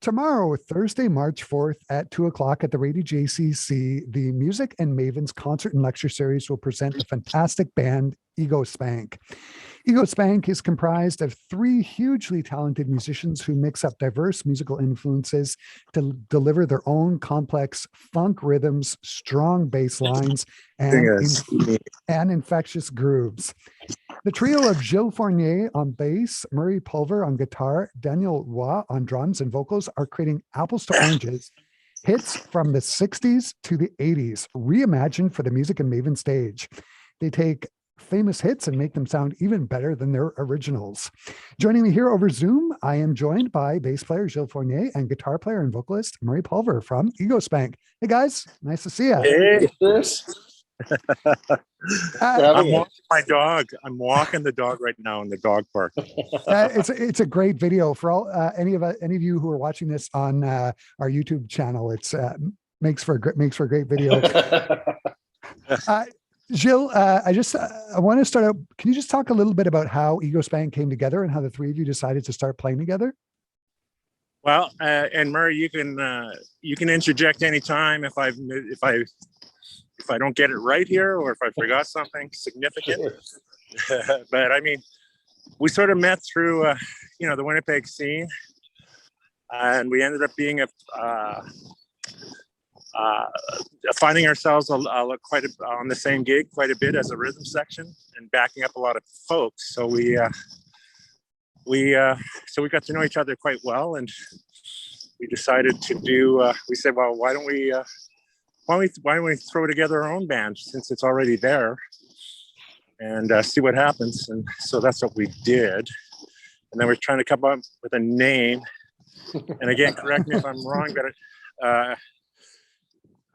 Tomorrow, Thursday, March 4th at 2 o'clock at the Rady JCC, the Music and Mavens concert and lecture series will present the fantastic band Ego Spank. Ego Spank is comprised of three hugely talented musicians who mix up diverse musical influences to deliver their own complex funk rhythms, strong bass lines, and infectious grooves. The trio of Gilles Fournier on bass, Murray Pulver on guitar, Daniel Roy on drums and vocals are creating apples to oranges, hits from the 60s to the 80s, reimagined for the Music and Maven stage. They take famous hits and make them sound even better than their originals. Joining me here over Zoom, I am joined by bass player Gilles Fournier and guitar player and vocalist Murray Pulver from Ego Spank. Hey guys, nice to see you. Hey, Chris. I'm walking my dog. I'm walking the dog right now in the dog park. It's a great video for all any of you who are watching this on our YouTube channel. It's makes for a great video. Gilles, I want to start out. Can you just talk a little bit about how Ego Spank came together and how the three of you decided to start playing together? Well, and Murray, you can interject anytime if I don't get it right here or if I forgot something significant. But I mean, we sort of met through the Winnipeg scene, and we ended up being finding ourselves quite on the same gig quite a bit as a rhythm section and backing up a lot of folks. So we got to know each other quite well, and we decided to do. We said, well, why don't we throw together our own band since it's already there, and see what happens. And so that's what we did. And then we're trying to come up with a name. And again, correct me if I'm wrong, but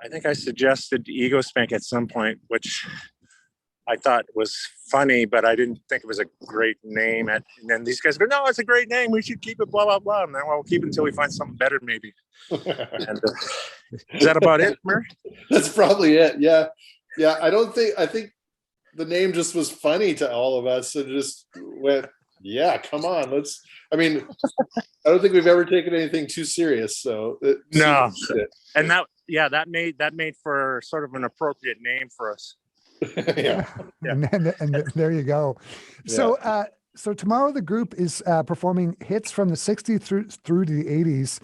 I think I suggested Ego Spank at some point, which I thought was funny, but I didn't think it was a great name. And then these guys go, no, it's a great name. We should keep it, blah, blah, blah. And then we'll keep it until we find something better, maybe. And is that about it, Murray? That's probably it. Yeah. Yeah. I think the name just was funny to all of us and just went, yeah, come on. I don't think we've ever taken anything too serious. So no. And that made for sort of an appropriate name for us. Yeah. And there you go. Yeah. So tomorrow the group is performing hits from the 60s through to the 80s.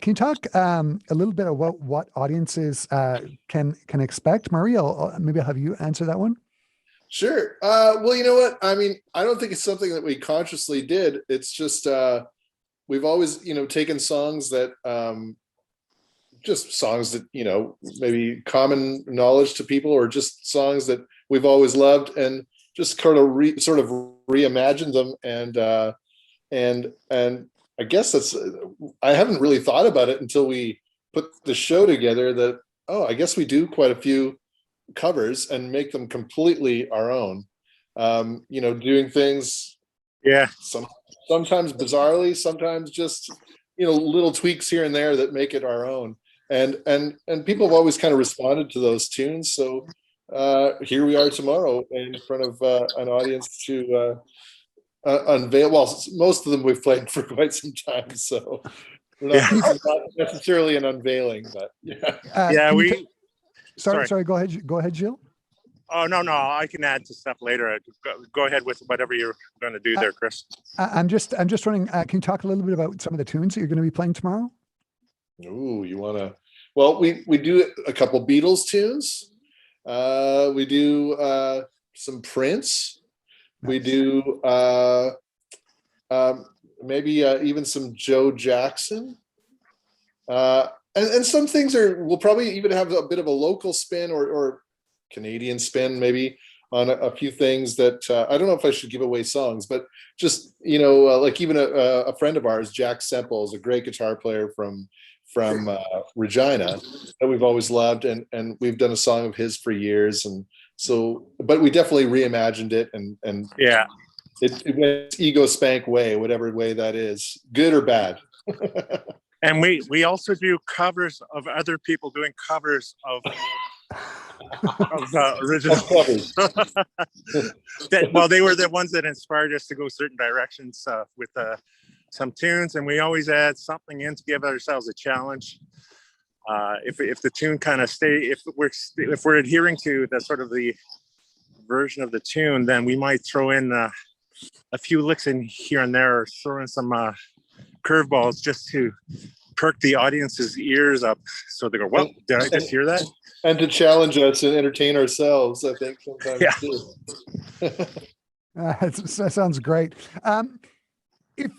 Can you talk a little bit about what audiences can expect? Murray, maybe I'll have you answer that one. Sure. Well, you know what? I mean, I don't think it's something that we consciously did. It's just we've always, taken songs that just songs that, maybe common knowledge to people, or just songs that we've always loved, and just sort of reimagined them. And I guess I haven't really thought about it until we put the show together that, I guess we do quite a few covers and make them completely our own. Doing things, sometimes bizarrely, sometimes just, little tweaks here and there that make it our own. And people have always kind of responded to those tunes. So here we are tomorrow in front of an audience to unveil. Well, most of them we've played for quite some time, so we're not necessarily an unveiling, but Sorry. Go ahead, Gilles. Oh no, I can add to stuff later. Go ahead with whatever you're going to do there, Chris. I'm just wondering. Can you talk a little bit about some of the tunes that you're going to be playing tomorrow? Ooh, you want to? Well, we do a couple Beatles tunes. We do some Prince. Nice. We do maybe even some Joe Jackson. And some things we'll probably even have a bit of a local spin or Canadian spin maybe on a few things that I don't know if I should give away songs, but just, like even a friend of ours, Jack Semple, is a great guitar player from Regina that we've always loved. And we've done a song of his for years. And so, but we definitely reimagined it and yeah, it went Ego Spank way, whatever way that is, good or bad. And we also do covers of other people doing covers of original covers. Well, they were the ones that inspired us to go certain directions with some tunes, and we always add something in to give ourselves a challenge. If the tune kind of if we're adhering to the sort of the version of the tune, then we might throw in a few licks in here and there, or throw in some curveballs just to perk the audience's ears up, so they go, "Well, did I just hear that?" And to challenge us and entertain ourselves, I think sometimes too. That sounds great. If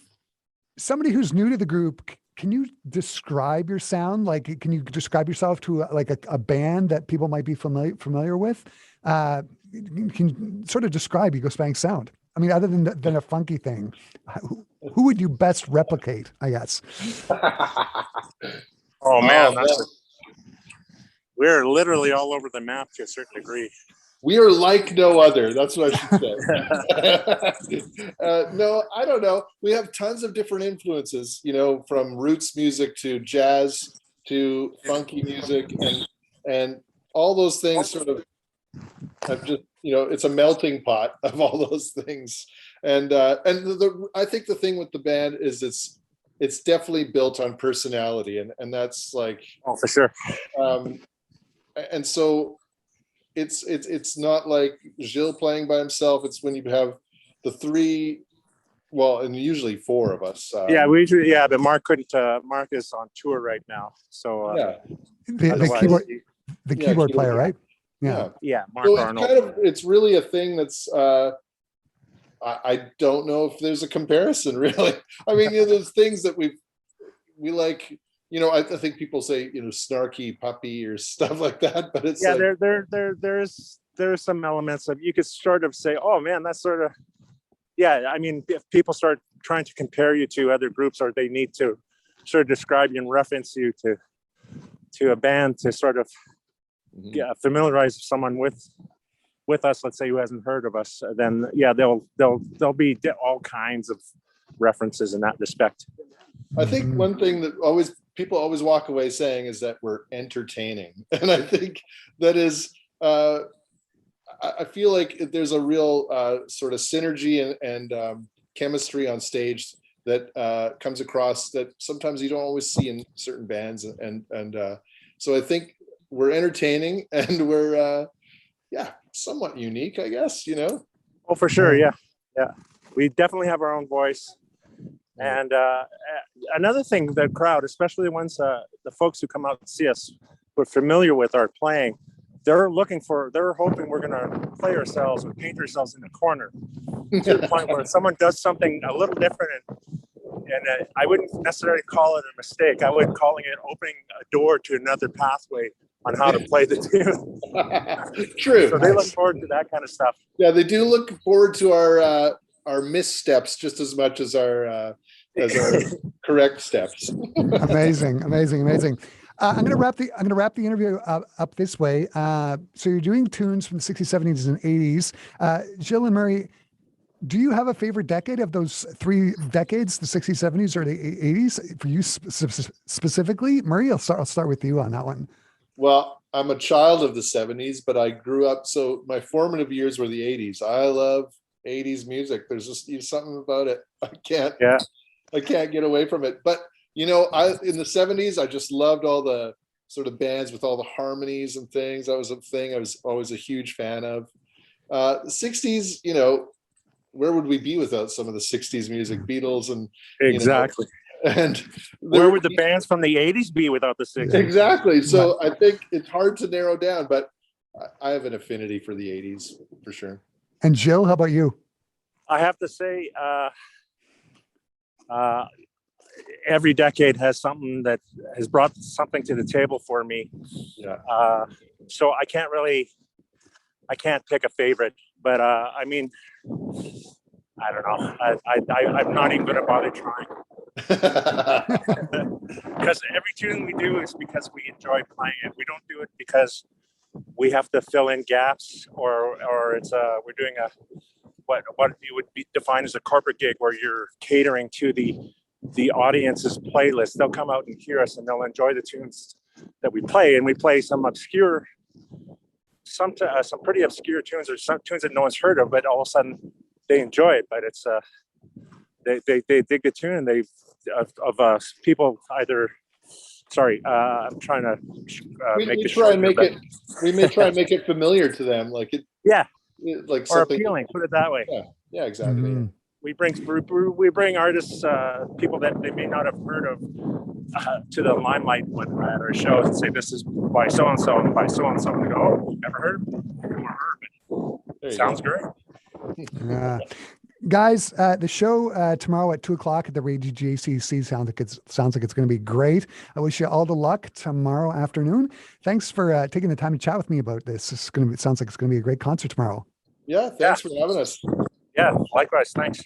somebody who's new to the group, can you describe your sound? Like, can you describe yourself to a band that people might be familiar with? Can you sort of describe Ego Spank's sound? I mean, other than a funky thing, who would you best replicate, I guess? Oh man, we're literally all over the map to a certain degree. We are like no other. That's what I should say. No, I don't know. We have tons of different influences, from roots music to jazz to funky music, and all those things sort of have just, it's a melting pot of all those things. And I think the thing with the band is it's definitely built on personality, and that's like, oh, for sure. And so it's not like Gilles playing by himself. It's when you have the three, well, and usually four of us. But Mark couldn't. Mark is on tour right now, so the keyboard player, right? Yeah. Mark So Arnold. it's really a thing that's. I don't know if there's a comparison, really. I mean, there's things that we like. I think people say, snarky puppy or stuff like that, but it's there's some elements of, you could sort of say, oh man, that's sort of, I mean, if people start trying to compare you to other groups, or they need to sort of describe you and reference you to a band to sort of familiarize someone with us, let's say, who hasn't heard of us, then there'll be all kinds of references in that respect. I think one thing that people always walk away saying is that we're entertaining. And I think that is, I feel like there's a real sort of synergy and chemistry on stage that comes across that sometimes you don't always see in certain bands. And so I think we're entertaining, and we're, somewhat unique, I guess, Oh, for sure. Yeah. We definitely have our own voice. And another thing, the crowd, especially once the folks who come out and see us, who are familiar with our playing, they're hoping we're going to play ourselves or paint ourselves in a corner to the point where someone does something a little different. And I wouldn't necessarily call it a mistake. I would calling it opening a door to another pathway on how to play the tune. True. So they look forward to that kind of stuff. Yeah, they do look forward to our missteps just as much as our correct steps. Amazing. I'm going to wrap the interview up this way. So you're doing tunes from the 60s, 70s, and 80s. Gilles and Murray, do you have a favorite decade of those three decades, the 60s, 70s, or the 80s? For you specifically, Murray, I'll start with you on that one. Well, I'm a child of the 70s, but I grew up, so my formative years were the 80s. I love 80s music. There's just something about it. I can't get away from it. But in the 70s, I just loved all the sort of bands with all the harmonies and things. That was a thing I was always a huge fan of. The 60s, where would we be without some of the 60s music? Beatles and exactly. And where would the bands from the 80s be without the 60s? Exactly. So I think it's hard to narrow down, but I have an affinity for the 80s for sure. And Gilles, how about you? I have to say, every decade has something that has brought something to the table for me. Yeah. So I can't pick a favorite, but I mean, I don't know. I'm not even going to bother trying. Because every tune we do is because we enjoy playing it. We don't do it because we have to fill in gaps, or it's we're doing what you would define as a corporate gig, where you're catering to the audience's playlist. They'll come out and hear us, and they'll enjoy the tunes that we play, and we play some pretty obscure tunes, or some tunes that no one's heard of, but all of a sudden they enjoy it. But it's they dig the tune, and they of people either. Sorry, I'm trying to make it short. We may try and make it familiar to them, like it. Yeah, like or something appealing. Put it that way. Yeah, exactly. Mhm. We bring artists, people that they may not have heard of, to the limelight when we're at our shows, and say this is by so and so and by so and so. And go, oh, never heard of it. Sounds great. Yeah. Guys, the show tomorrow at 2:00 at the Rady JCC sounds like it's going to be great. I wish you all the luck tomorrow afternoon. Thanks for taking the time to chat with me about this. Sounds like it's going to be a great concert tomorrow. Yeah, thanks for having us. Yeah, likewise. Thanks.